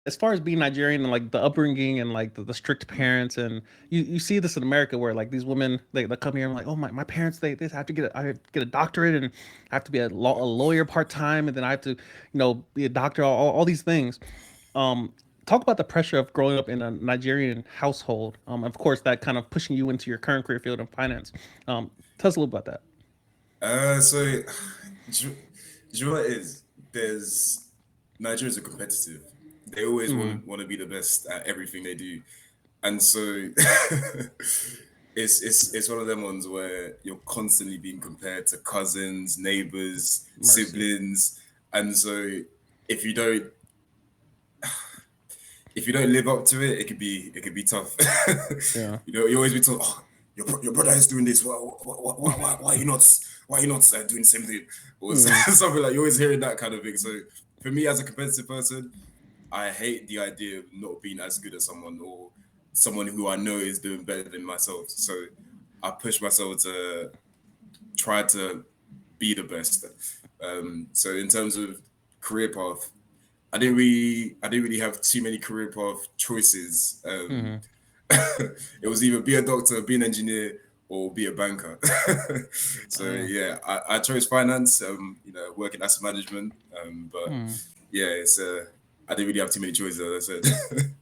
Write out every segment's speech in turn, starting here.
as far as being Nigerian and like the upbringing and like the strict parents, and you see this in America where like these women they come here and like, oh my parents they have to I have to get a doctorate and I have to be a lawyer part time and then I have to be a doctor, all these things. um Talk about the pressure of growing up in a Nigerian household, of course that kind of pushing you into your current career field in finance. Tell us a little about that. So do you know what it is? There's Nigerians are competitive. They always Mm, want to be the best at everything they do, and so it's one of them ones where you're constantly being compared to cousins, neighbors, mercy. siblings, and so if you don't if you don't live up to it, it could be tough. Yeah. You always be told, oh, your brother is doing this. Why are you not doing the same thing? Or Mm, something like you're always hearing that kind of thing. So for me, as a competitive person, I hate the idea of not being as good as someone or someone who I know is doing better than myself. So I push myself to try to be the best. So in terms of career path, I didn't really have too many career path choices. mm, It was either be a doctor, be an engineer, or be a banker. So yeah. yeah, I chose finance. Work in asset management. But Mm. yeah, it's I didn't really have too many choices, as I said.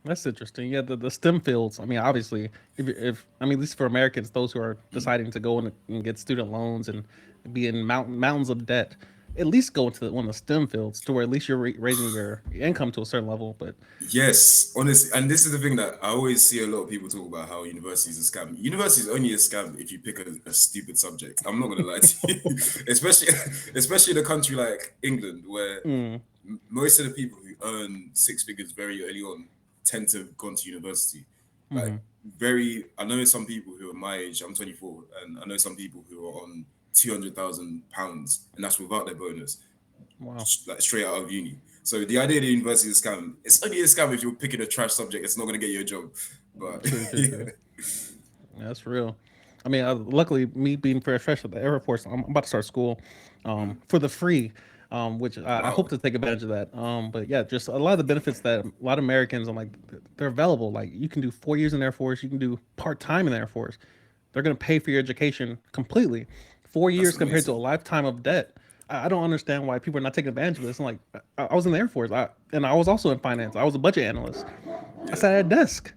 That's interesting. Yeah, the STEM fields. I mean, obviously, if I mean, at least for Americans, those who are deciding to go and get student loans and be in mountains of debt, at least go into one of the STEM fields to where at least you're raising your income to a certain level. But Yes, honestly, and this is the thing that I always see a lot of people talk about how university is a scam. University is only a scam if you pick a stupid subject. I'm not gonna lie to you, especially in a country like England where mm, most of the people who earn six figures very early on tend to have gone to university. mm-hmm. Like very, I know some people who are my age. I'm 24, and I know some people who are on £200,000, and that's without their bonus, Wow, like straight out of uni. So the idea of the university is a scam. It's only a scam if you're picking a trash subject. It's not going to get you a job. But true, true, yeah, true. Yeah, that's real. I mean, luckily, me being fresh at the airport, I'm about to start school for the free, which I hope wow, to take advantage of that. But yeah, just a lot of the benefits that a lot of Americans, I'm like, they're available. Like you can do 4 years in the Air Force, you can do part time in the Air Force. They're going to pay for your education completely. Four that's years compared to a amazing. lifetime of debt. I don't understand why people are not taking advantage of this. I'm like, I was in the Air Force, and I was also in finance. I was a budget analyst. I Yeah, sat at a desk.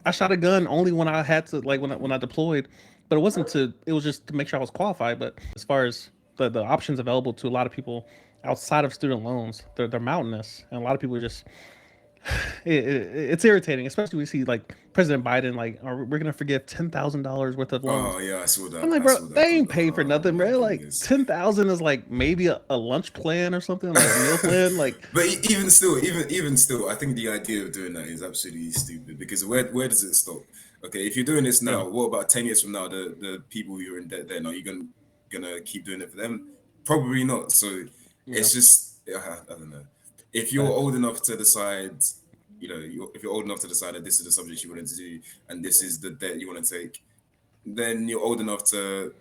I shot a gun only when I had to, like when I deployed, but it wasn't to. It was just to make sure I was qualified. But as far as the options available to a lot of people outside of student loans, they're mountainous, and a lot of people just it's irritating, especially we see like President Biden like, we're gonna forgive $10,000 worth of loans. oh yeah, I saw I'm that. like, I bro, saw that. they ain't paid for Oh nothing, my bro. Like goodness. 10,000 is like maybe a lunch plan or something, like a meal plan. Like, But even still, even still, I think the idea of doing that is absolutely stupid because where does it stop? Okay, if you're doing this yeah, now, what about 10 years from now? The people who are in debt then are you gonna keep doing it for them? Probably not. So yeah, it's just I don't know. If you're facts. old enough to decide, if you're old enough to decide that this is the subject you wanted to do and this is the debt you want to take, then you're old enough to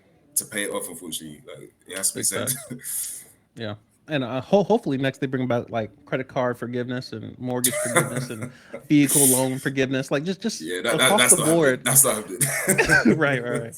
pay it off. Unfortunately, like it has to be Big said. facts. Yeah, and hopefully next they bring about like credit card forgiveness and mortgage forgiveness and vehicle loan forgiveness, like just Yeah, across the that's not happening. board. That's not Right, right, happening. right.